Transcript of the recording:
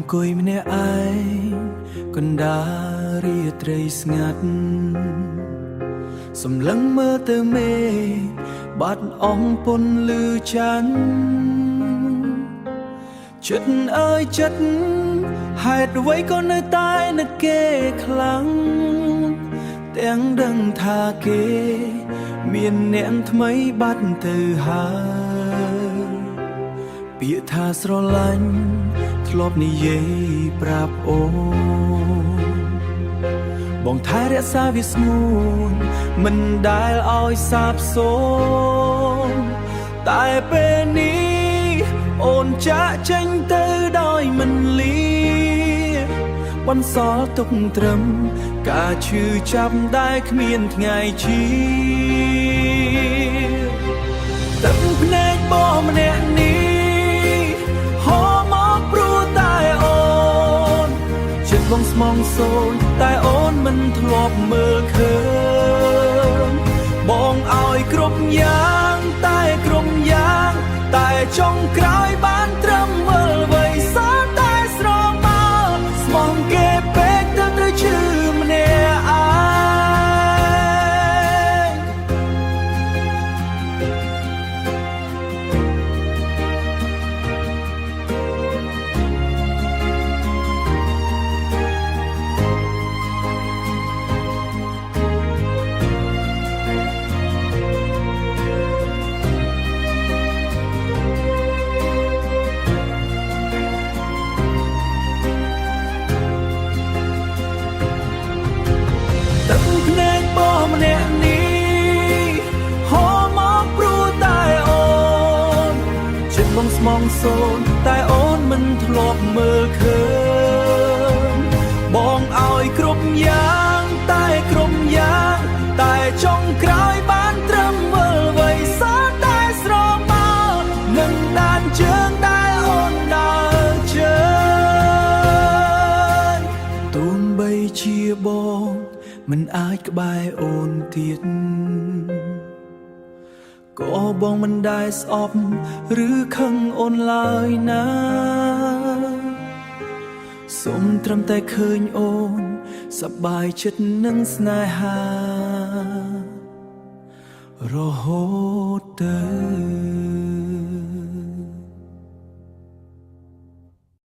អង្គុយម្នាក់ឯងកណ្ដាលរាត្រីស្ងាត់សម្លឹងមើលទៅមេបាត់អងពន្លឺច័ន្ទចិត្តអើយចិត្តហេតុអ្វីក៏នៅតែនឹកគេខ្លាំងទាំងដឹងថាគេមានអ្នកថ្មីបាត់ទៅហើយពាក្យថាស្រឡាញ់ធ្លាប់និយាយប្រាប់អូនបងថែរក្សាវាស្ងួនមិនដែលឲ្យសាបសូន្យតែពេលនេះអូនចាក់ចេញទៅដោយមិនលាបន្សល់ទុកត្រឹមការឈឺចាប់ដែលគ្មានថ្ងៃជាទឹកភ្នែកបងម្នាក់នេះហូរមកព្រោះតែអូនចិត្តបងស្មងសូន្យតែអូនមិនធ្លាប់មើលឃើញបងឲ្យគ្រប់យ៉ាងតែគ្រប់យ៉ាងតែចុងក្រោយបានត្រឹមមើលវ័យសោះតែស្រមើស្មងគេពេកទៅត្រូវឈឺម្នាក់ឯម្នាក់នេះហូរមកព្រោះតែអូនចិត្តបងស្មងសូន្យតែអូនមិនធ្លាប់មើលឃើញបងឲ្យគ្រប់យ៉ាងតែគ្រប់យ៉ាងតែចុងក្រោយបានត្រឹមមើលវ័យសោះតែស្រមើនឹងដានជើងដែលអូនដើរជើងទូនបីជាបងមិនអាចក្បែរអូនទៀតក៏បងមិនដែលស្អប់ឬខឹងអូនឡើយណាសូមត្រឹមតែឃើញអូនសប្បាយចិត្តនឹងស្នេហារហូតទៅ